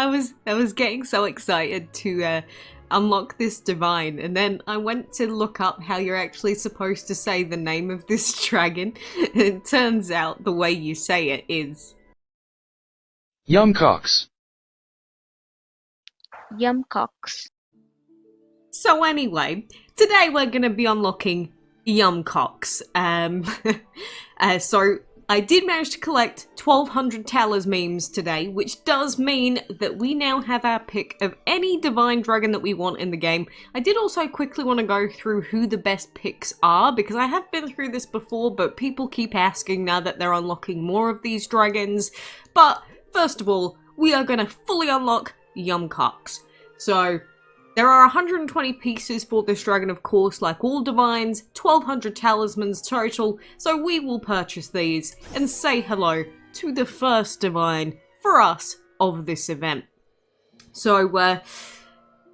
I was getting so excited to unlock this divine, and then I went to look up how you're actually supposed to say the name of this dragon, and it turns out the way you say it is Yum Kaax. Yum Kaax. So anyway, today we're going to be unlocking Yum Kaax. So I did manage to collect 1200 talismans today, which does mean that we now have our pick of any divine dragon that we want in the game. I did also quickly want to go through who the best picks are, because I have been through this before, but people keep asking now that they're unlocking more of these dragons. But first of all, we are going to fully unlock Yum Kaax. So there are 120 pieces for this dragon, of course, like all divines, 1200 talismans total, so we will purchase these and say hello to the first divine for us of this event. So,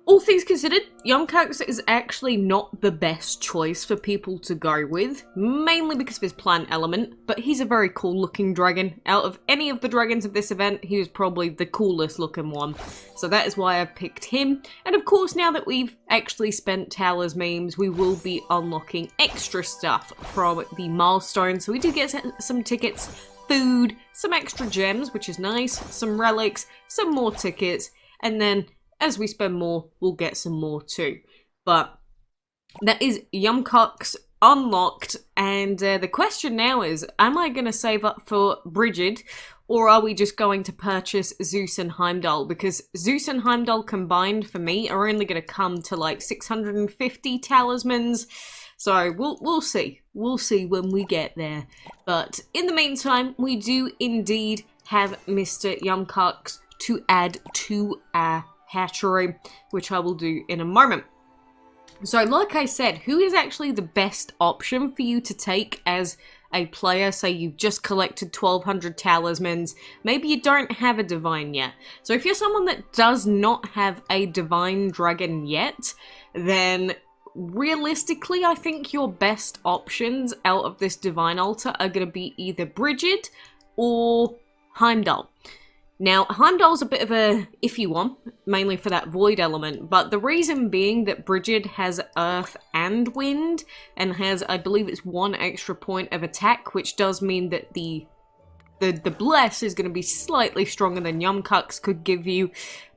all things considered, Yum Kaax is actually not the best choice for people to go with, mainly because of his plant element, but he's a very cool looking dragon. Out of any of the dragons of this event, he was probably the coolest looking one. So that is why I picked him. And of course, now that we've actually spent talismans, we will be unlocking extra stuff from the milestone. So we do get some tickets, food, some extra gems, which is nice, some relics, some more tickets, and then as we spend more, we'll get some more too. But that is Yum Kaax unlocked, and the question now is, am I going to save up for Brigid, or are we just going to purchase Zeus and Heimdall? Because Zeus and Heimdall combined for me are only going to come to like 650 talismans. So we'll see. We'll see when we get there. But in the meantime, we do indeed have Mr. Yum Kaax to add to our hatchery, which I will do in a moment. So like I said, who is actually the best option for you to take as a player? Say you've just collected 1200 talismans, maybe you don't have a divine yet. So if you're someone that does not have a divine dragon yet, then realistically I think your best options out of this divine altar are going to be either Brigid or Heimdall. Now, Heimdall's a bit of a iffy one, mainly for that void element, but the reason being that Brigid has earth and wind, and has, I believe it's 1 extra point of attack, which does mean that the bless is going to be slightly stronger than Yum Kaax could give you,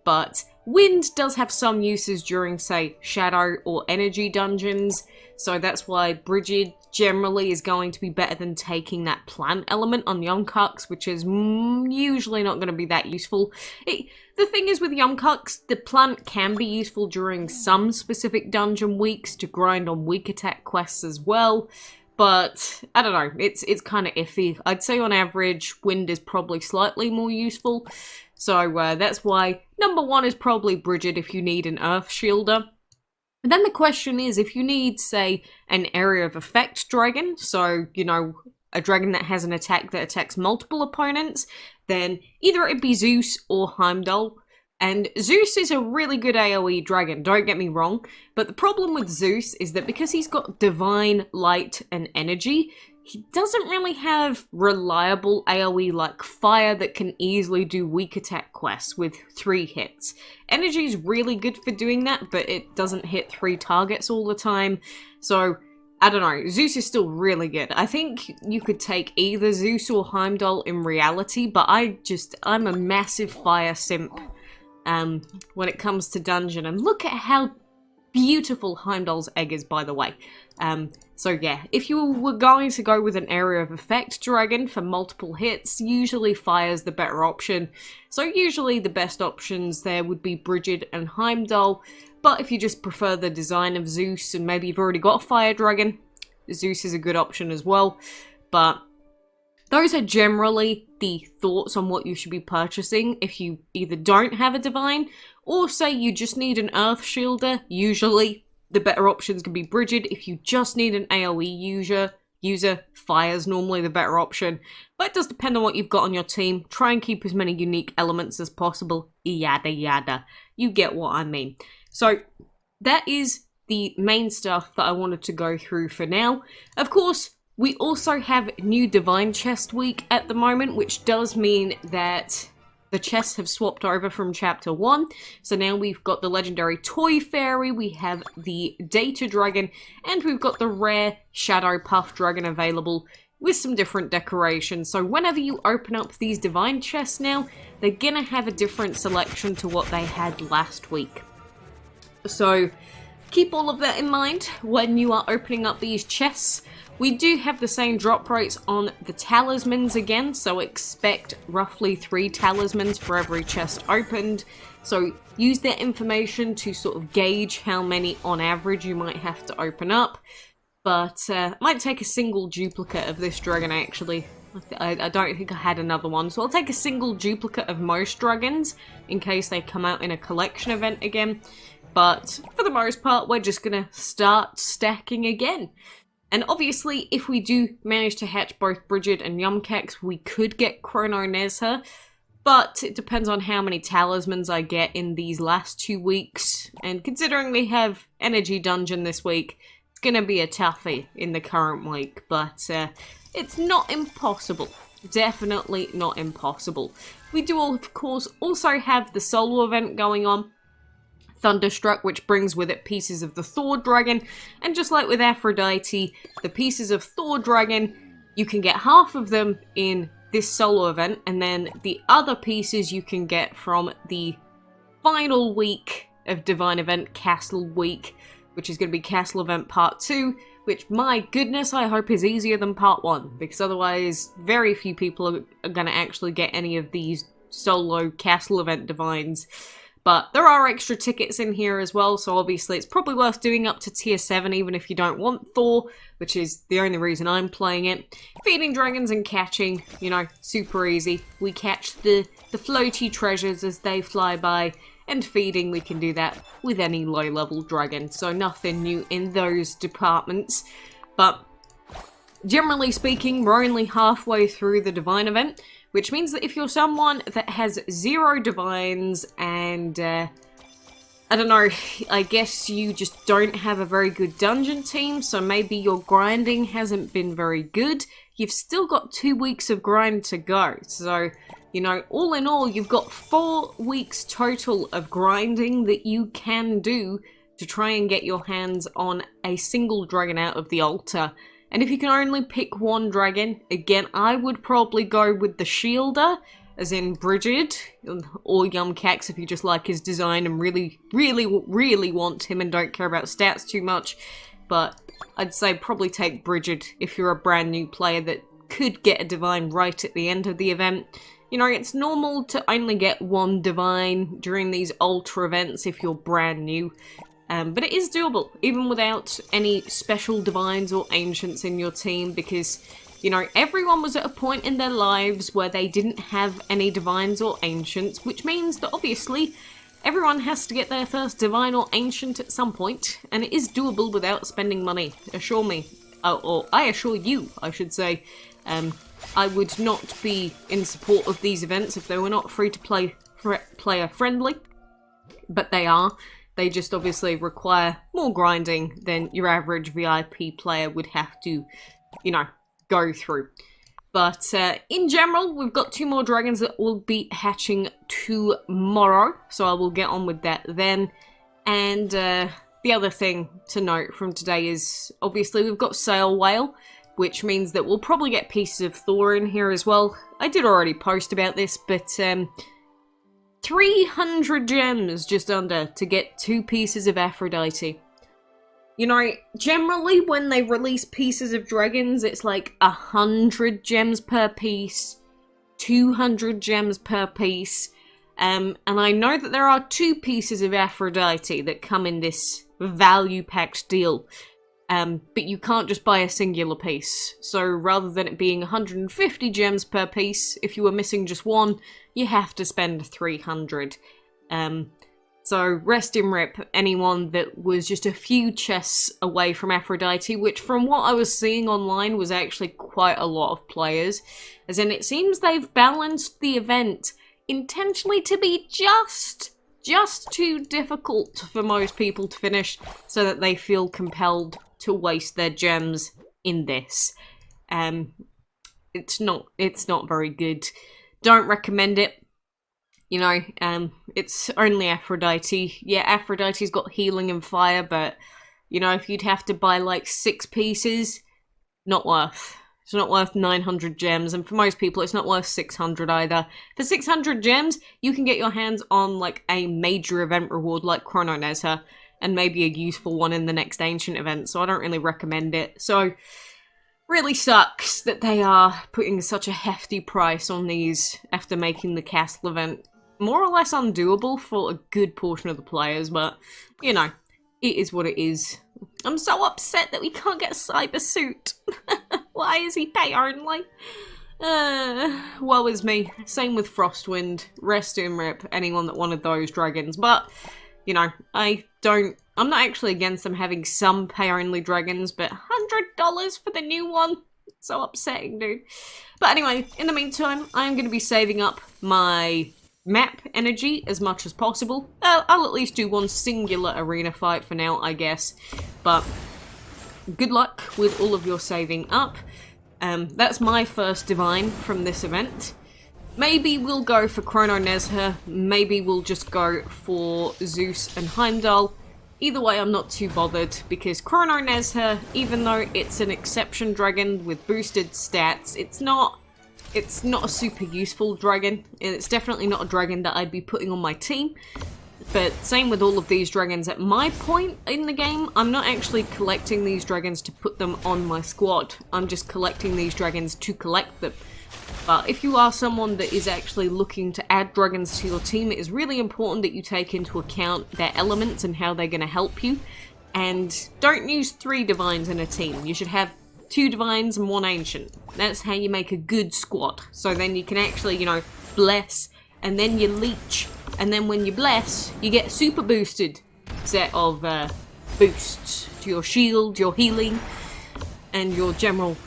but wind does have some uses during, say, shadow or energy dungeons, so that's why Brigid generally is going to be better than taking that plant element on Yum Kaax, which is usually not going to be that useful. The thing is with Yum Kaax, the plant can be useful during some specific dungeon weeks to grind on weak attack quests as well, but I don't know, it's kind of iffy. I'd say on average, wind is probably slightly more useful, so that's why number 1 is probably Brigid if you need an earth shielder. And then the question is, if you need, say, an area of effect dragon, so, you know, a dragon that has an attack that attacks multiple opponents, then either it'd be Zeus or Heimdall. And Zeus is a really good AoE dragon, don't get me wrong, but the problem with Zeus is that because he's got divine, light, and energy, he doesn't really have reliable AoE like fire that can easily do weak attack quests with 3 hits. Energy is really good for doing that, but it doesn't hit 3 targets all the time. So, I don't know, Zeus is still really good. I think you could take either Zeus or Heimdall in reality, but I'm a massive fire simp when it comes to dungeon. And look at how beautiful Heimdall's egg is, by the way. So yeah, if you were going to go with an area of effect dragon for multiple hits, usually fire's the better option. So usually the best options there would be Brigid and Heimdall, but if you just prefer the design of Zeus and maybe you've already got a fire dragon, Zeus is a good option as well. But those are generally the thoughts on what you should be purchasing if you either don't have a divine, or say you just need an earth shielder. Usually the better options can be Brigid. If you just need an AoE user, fire's normally the better option. But it does depend on what you've got on your team. Try and keep as many unique elements as possible. Yada yada. You get what I mean. So that is the main stuff that I wanted to go through for now. Of course, we also have new Divine Chest Week at the moment, which does mean that The chests have swapped over from Chapter 1, so now we've got the legendary Toy Fairy, we have the Data Dragon, and we've got the rare Shadow Puff Dragon available with some different decorations. So whenever you open up these Divine chests now, they're gonna have a different selection to what they had last week. So keep all of that in mind when you are opening up these chests. We do have the same drop rates on the talismans again, so expect roughly 3 talismans for every chest opened. So use that information to sort of gauge how many on average you might have to open up. But it might take a single duplicate of this dragon actually. I don't think I had another one, so I'll take a single duplicate of most dragons in case they come out in a collection event again. But for the most part, we're just gonna start stacking again. And obviously, if we do manage to hatch both Brigid and Yum Kaax, we could get Chrono Nezha, but it depends on how many talismans I get in these last 2 weeks. And considering we have Energy Dungeon this week, it's gonna be a toughie in the current week, but it's not impossible. Definitely not impossible. We do, of course, also have the solo event going on, Thunderstruck, which brings with it pieces of the Thor Dragon, and just like with Aphrodite, the pieces of Thor Dragon, you can get half of them in this solo event, and then the other pieces you can get from the final week of Divine Event, Castle Week, which is going to be Castle Event Part 2, which, my goodness, I hope is easier than Part 1, because otherwise very few people are going to actually get any of these solo Castle Event Divines. But there are extra tickets in here as well, so obviously it's probably worth doing up to tier 7 even if you don't want Thor, which is the only reason I'm playing it. Feeding dragons and catching, you know, super easy. We catch the floaty treasures as they fly by, and feeding, we can do that with any low-level dragon, so nothing new in those departments. But generally speaking, we're only halfway through the Divine event, which means that if you're someone that has 0 divines and, I don't know, I guess you just don't have a very good dungeon team, so maybe your grinding hasn't been very good, you've still got 2 weeks of grind to go. So, you know, all in all, you've got 4 weeks total of grinding that you can do to try and get your hands on a single dragon out of the altar. And if you can only pick one dragon, again, I would probably go with the Shielder, as in Brigid, or Yum Kaax if you just like his design and really want him and don't care about stats too much. But I'd say probably take Brigid if you're a brand new player that could get a divine right at the end of the event. You know, it's normal to only get 1 divine during these ultra events if you're brand new. But it is doable, even without any special divines or ancients in your team, because, you know, everyone was at a point in their lives where they didn't have any divines or ancients, which means that obviously everyone has to get their first divine or ancient at some point, and it is doable without spending money, assure me. Or I assure you, I should say. I would not be in support of these events if they were not free-to-play player friendly, but they are. They just obviously require more grinding than your average VIP player would have to, you know, go through. But in general, we've got 2 more dragons that will be hatching tomorrow, so I will get on with that then. And the other thing to note from today is, obviously, we've got Sail Whale, which means that we'll probably get pieces of Thor in here as well. I did already post about this, but 300 gems just under to get 2 pieces of Aphrodite. You know, generally when they release pieces of dragons, it's like 100 gems per piece, 200 gems per piece, and I know that there are 2 pieces of Aphrodite that come in this value-packed deal, but you can't just buy a singular piece. So rather than it being 150 gems per piece, if you were missing just 1, you have to spend 300. So rest in rip anyone that was just a few chests away from Aphrodite, which from what I was seeing online was actually quite a lot of players. As in, it seems they've balanced the event intentionally to be just too difficult for most people to finish, so that they feel compelled to waste their gems in this. It's not very good. Don't recommend it. You know, it's only Aphrodite. Yeah, Aphrodite's got healing and fire, but, you know, if you'd have to buy like 6 pieces, not worth. It's not worth 900 gems, and for most people, it's not worth 600 either. For 600 gems, you can get your hands on like a major event reward like Chrono Nezha, and maybe a useful one in the next ancient event, so I don't really recommend it. So, really sucks that they are putting such a hefty price on these after making the castle event more or less undoable for a good portion of the players, but, you know, it is what it is. I'm so upset that we can't get a cyber suit. Why is he pay only? Woe is me. Same with Frostwind. Rest in rip, anyone that wanted those dragons. But, you know, I'm not actually against them having some pay-only dragons, but $100 for the new one? So upsetting, dude. But anyway, in the meantime, I'm going to be saving up my map energy as much as possible. I'll at least do one singular arena fight for now, I guess. But good luck with all of your saving up. That's my first divine from this event. Maybe we'll go for Chrono Nezha, maybe we'll just go for Zeus and Heimdall. Either way, I'm not too bothered, because Chrono Nezha, even though it's an exception dragon with boosted stats, it's not a super useful dragon, and it's definitely not a dragon that I'd be putting on my team. But same with all of these dragons. At my point in the game, I'm not actually collecting these dragons to put them on my squad. I'm just collecting these dragons to collect them. But if you are someone that is actually looking to add dragons to your team, it is really important that you take into account their elements and how they're going to help you. And don't use 3 divines in a team. You should have 2 divines and 1 ancient. That's how you make a good squad. So then you can actually, you know, bless, and then you leech. And then when you bless, you get a super boosted set of boosts to your shield, your healing, and your general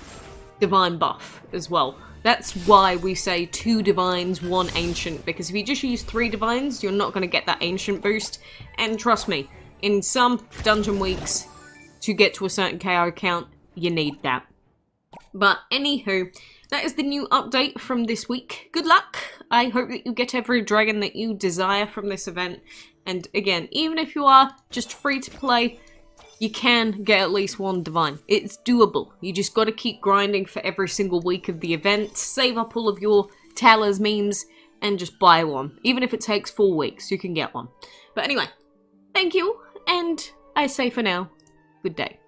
divine buff as well. That's why we say 2 divines, 1 ancient, because if you just use 3 divines, you're not going to get that ancient boost. And trust me, in some dungeon weeks, to get to a certain KO count, you need that. But anywho, that is the new update from this week. Good luck! I hope that you get every dragon that you desire from this event. And again, even if you are just free to play, you can get at least 1 divine. It's doable. You just gotta keep grinding for every single week of the event, save up all of your talismans, and just buy one. Even if it takes 4 weeks, you can get one. But anyway, thank you, and I say for now, good day.